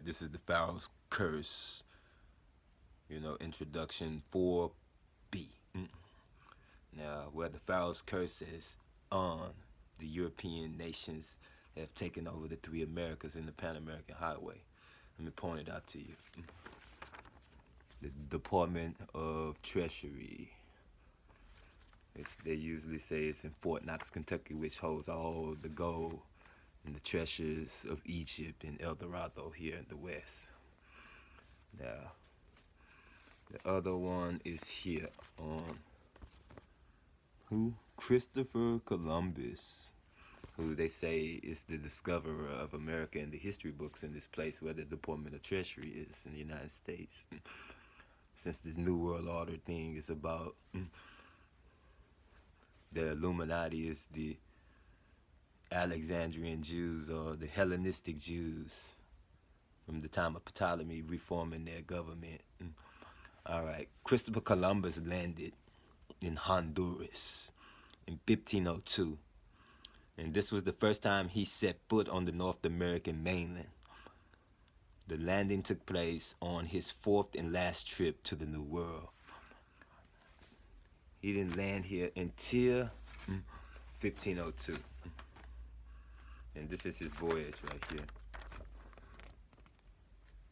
this is the Pharaoh's curse. You know, introduction 4B. Now, where the Pharaoh's curse is on, the European nations have taken over the three Americas in the Pan American Highway. Let me point it out to you. The Department of Treasury. They usually say it's in Fort Knox, Kentucky, which holds all the gold and the treasures of Egypt and El Dorado here in the West. Now, the other one is here on who? Christopher Columbus, who they say is the discoverer of America in the history books in this place where the Department of Treasury is in the United States. Since this New World Order thing is about the Illuminati is the Alexandrian Jews or the Hellenistic Jews from the time of Ptolemy reforming their government. All right, Christopher Columbus landed in Honduras in 1502, and this was the first time he set foot on the North American mainland. The landing took place on his fourth and last trip to the New World. He didn't land here until 1502. And this is his voyage right here.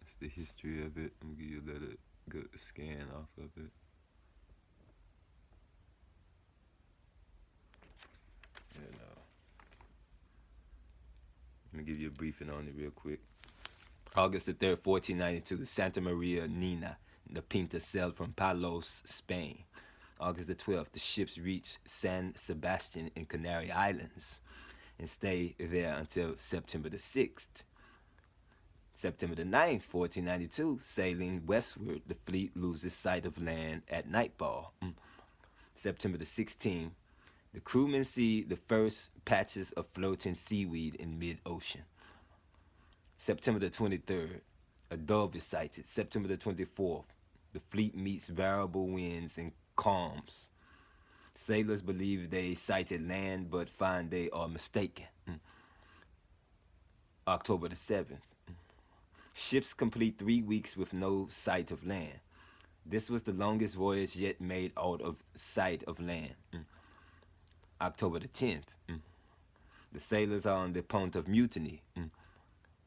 That's the history of it. I'm gonna give you a good scan off of it. Let me give you a briefing on it real quick. August the 3rd, 1492, Santa Maria Nina, the Pinta sailed from Palos, Spain. August the 12th, the ships reached San Sebastian in Canary Islands and stayed there until September the 6th. September the 9th, 1492, sailing westward, the fleet loses sight of land at nightfall. September the 16th, the crewmen see the first patches of floating seaweed in mid-ocean. September the 23rd, a dove is sighted. September the 24th, the fleet meets variable winds and calms. Sailors believe they sighted land, but find they are mistaken. October the 7th, ships complete 3 weeks with no sight of land. This was the longest voyage yet made out of sight of land. October the 10th, the sailors are on the point of mutiny,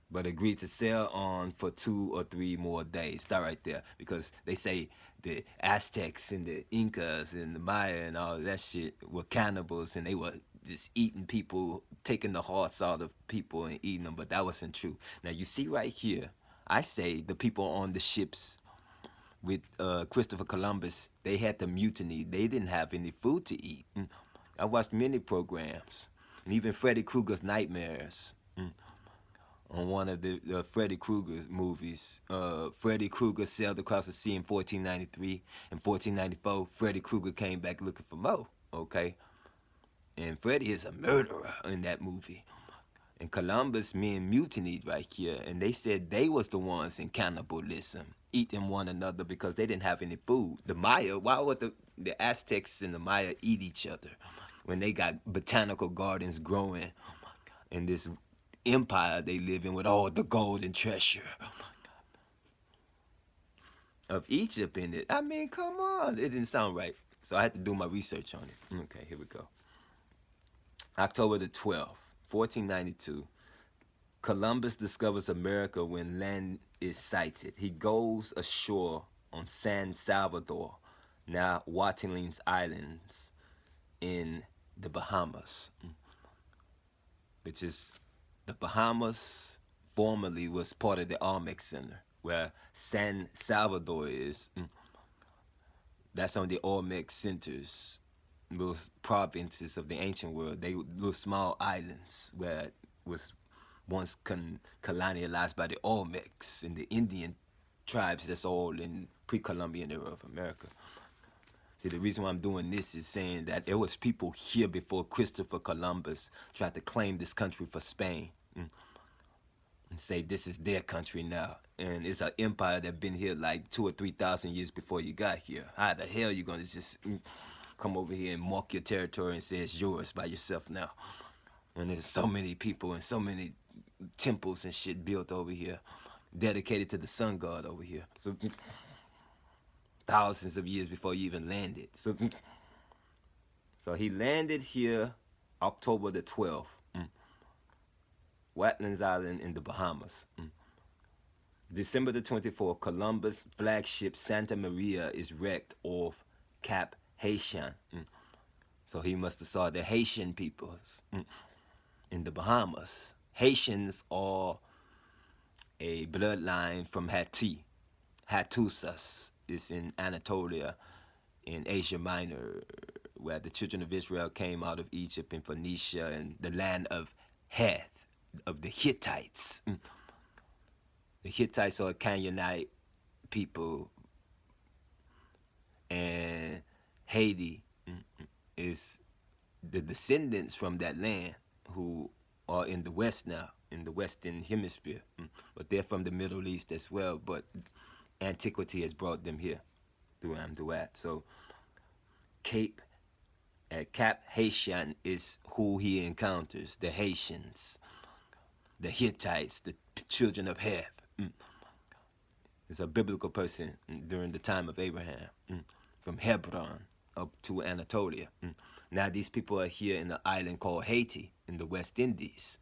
but agreed to sail on for 2 or 3 more days. Start right there, because they say the Aztecs and the Incas and the Maya and all that shit were cannibals, and they were just eating people, taking the hearts out of people and eating them, but that wasn't true. Now you see right here, I say the people on the ships with Christopher Columbus, they had the mutiny. They didn't have any food to eat. I watched many programs, and even Freddy Krueger's Nightmares. On one of the Freddy Krueger movies, Freddy Krueger sailed across the sea in 1493. In 1494, Freddy Krueger came back looking for Mo, okay? And Freddy is a murderer in that movie. And Columbus men mutinied right here, and they said they was the ones in cannibalism, eating one another because they didn't have any food. The Maya, why would the Aztecs and the Maya eat each other when they got botanical gardens growing in this empire they live in with all the gold and treasure of Egypt in it? I mean, come on. It didn't sound right. So I had to do my research on it. Okay, here we go. October the 12th, 1492. Columbus discovers America when land is sighted. He goes ashore on San Salvador, now Watlings Islands in the Bahamas, which is the Bahamas formerly was part of the Olmec Center, where San Salvador is. That's on the Olmec centers, those provinces of the ancient world. They little small islands where it was once colonialized by the Olmecs and the Indian tribes that's all in pre-Columbian era of America. See, the reason why I'm doing this is saying that there was people here before Christopher Columbus tried to claim this country for Spain and say this is their country now. And it's an empire that been here like 2,000 or 3,000 years before you got here. How the hell you gonna just come over here and mark your territory and say it's yours by yourself now? And there's so many people and so many temples and shit built over here. dedicated to the sun god over here. So thousands of years before you even landed. So he landed here October the 12th, Watlands Island in the Bahamas. December the 24th, Columbus flagship Santa Maria is wrecked off Cap Haitian. So he must have saw the Haitian peoples in the Bahamas. Haitians are a bloodline from Hatti. Hattusas is in Anatolia, in Asia Minor, where the children of Israel came out of Egypt and Phoenicia and the land of Heth, of the Hittites. The Hittites are a Canaanite people, and Haiti is the descendants from that land who are in the West now, in the Western Hemisphere. But they're from the Middle East as well, but antiquity has brought them here through Amduat. So Cap Haitian is who he encounters, the Haitians, the Hittites, the children of Heth. Is a biblical person during the time of Abraham, from Hebron up to Anatolia. Now these people are here in the island called Haiti in the West Indies.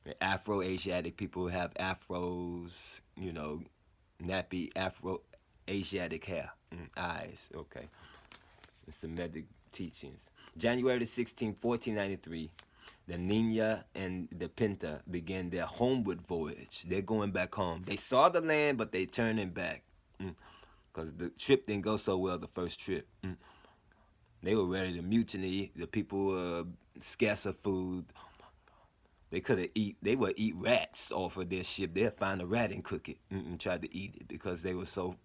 The Afro-Asiatic people have afros, nappy Afro-Asiatic hair, eyes, okay. The Semitic teachings. January 16, 1493, the Nina and the Pinta began their homeward voyage. They're going back home. They saw the land, but they turning back because the trip didn't go so well the first trip. They were ready to mutiny. The people were scarce of food. They would eat rats off of their ship. They'd find a rat and cook it and try to eat it because they were so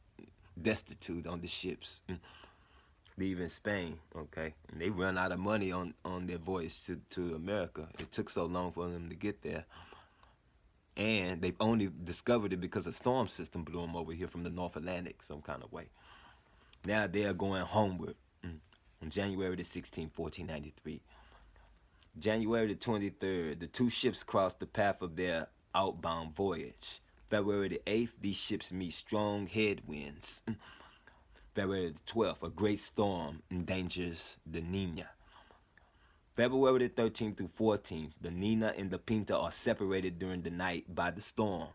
destitute on the ships. Leaving Spain, okay, and they run out of money on their voyage to America. It took so long for them to get there, and they've only discovered it because a storm system blew them over here from the North Atlantic some kind of way. Now they are going homeward on January the 16th, 1493. January the 23rd, the two ships crossed the path of their outbound voyage. February the 8th, these ships meet strong headwinds. February the 12th, a great storm endangers the Nina. February the 13th through 14th, the Nina and the Pinta are separated during the night by the storm.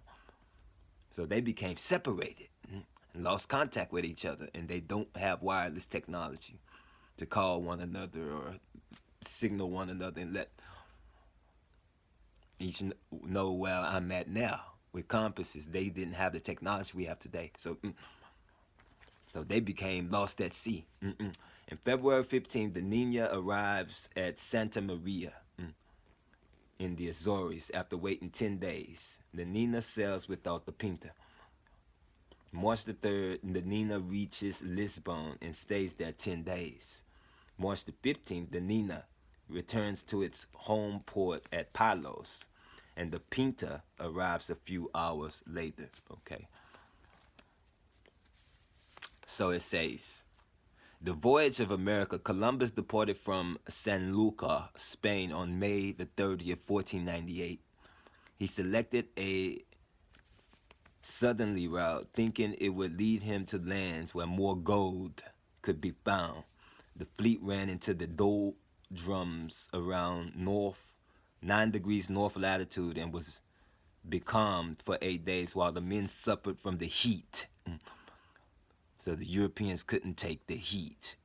So they became separated and lost contact with each other, and they don't have wireless technology to call one another or signal one another and let each know where I'm at now. With compasses, they didn't have the technology we have today. So they became lost at sea. And February 15th, the Nina arrives at Santa Maria in the Azores after waiting 10 days. The Nina sails without the Pinta. March the 3rd, the Nina reaches Lisbon and stays there 10 days. March the 15th, the Nina returns to its home port at Palos, and the Pinta arrives a few hours later, okay? So it says, the voyage of America, Columbus departed from San Lucar, Spain on May the 30th, 1498. He selected a southerly route, thinking it would lead him to lands where more gold could be found. The fleet ran into the doldrums around 9 degrees north latitude and was becalmed for 8 days while the men suffered from the heat. So the Europeans couldn't take the heat.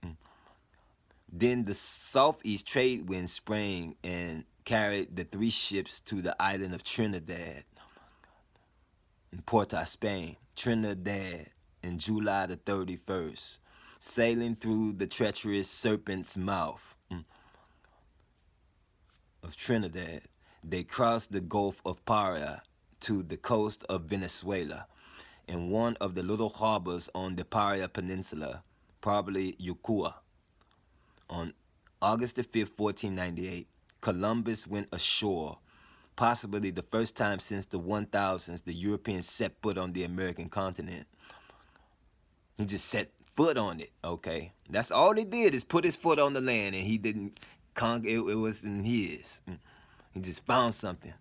Then the southeast trade wind sprang and carried the 3 ships to the island of Trinidad in Porto, Spain. Trinidad in July the 31st, sailing through the treacherous Serpent's Mouth of Trinidad. They crossed the Gulf of Paria to the coast of Venezuela. In one of the little harbors on the Paria Peninsula, probably Yucua. On August the 5th, 1498, Columbus went ashore, possibly the first time since the 1000s the Europeans set foot on the American continent. He just set foot on it, okay? That's all he did is put his foot on the land, and he didn't conquer it. It wasn't his. He just found something.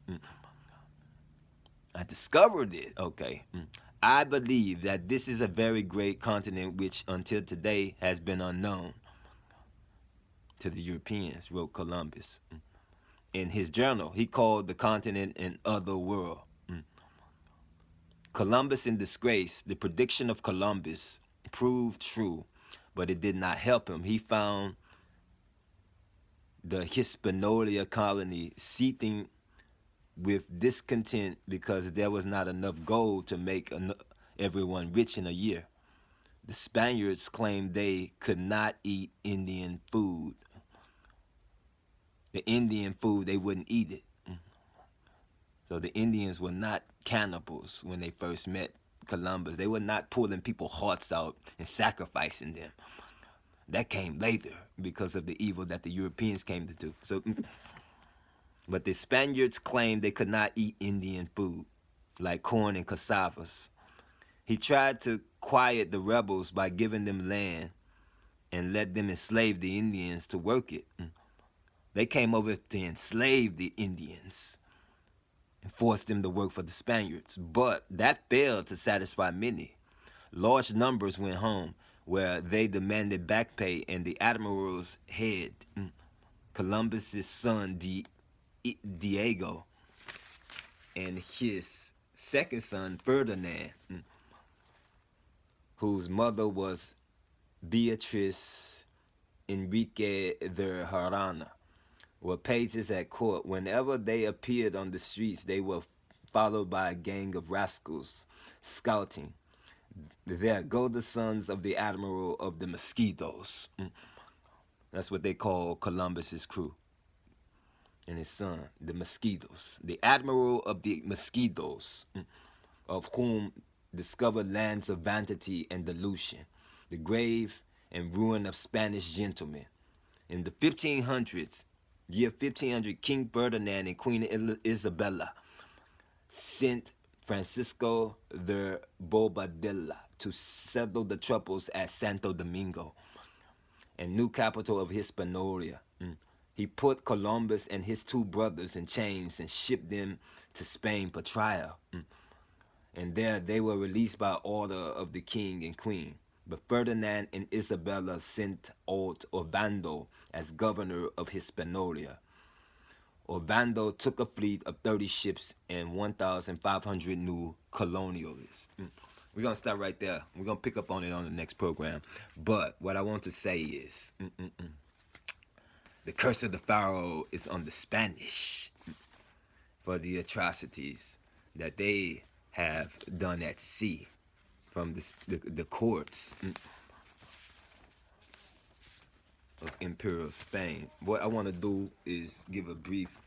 I discovered it. Okay. I believe that this is a very great continent which until today has been unknown to the Europeans, wrote Columbus. In his journal, he called the continent an other world. Columbus in disgrace. The prediction of Columbus proved true, but it did not help him. He found the Hispaniola colony seething with discontent because there was not enough gold to make everyone rich in a year. The Spaniards claimed they could not eat Indian food. The Indian food, they wouldn't eat it. So the Indians were not cannibals when they first met Columbus. They were not pulling people's hearts out and sacrificing them. That came later because of the evil that the Europeans came to do. So, but the Spaniards claimed they could not eat Indian food, like corn and cassavas. He tried to quiet the rebels by giving them land and let them enslave the Indians to work it. They came over to enslave the Indians and forced them to work for the Spaniards. But that failed to satisfy many. Large numbers went home where they demanded back pay, and the admiral's head, Columbus's son Diego, and his second son Ferdinand, whose mother was Beatriz Enrique de Harana, were pages at court. Whenever they appeared on the streets, they were followed by a gang of rascals scouting. There go the sons of the admiral of the mosquitoes. That's what they call Columbus's crew and his son, the mosquitoes. The admiral of the mosquitoes, of whom discovered lands of vanity and delusion, the grave and ruin of Spanish gentlemen. In the 1500s, year 1500, King Ferdinand and Queen Isabella sent Francisco de Bobadilla to settle the troubles at Santo Domingo, and new capital of Hispaniola. He put Columbus and his two brothers in chains and shipped them to Spain for trial. And there they were released by order of the king and queen. But Ferdinand and Isabella sent old Ovando as governor of Hispaniola. Ovando took a fleet of 30 ships and 1,500 new colonialists. We're going to stop right there. We're going to pick up on it on the next program. But what I want to say is, the curse of the Pharaoh is on the Spanish for the atrocities that they have done at sea from the courts of Imperial Spain. What I want to do is give a brief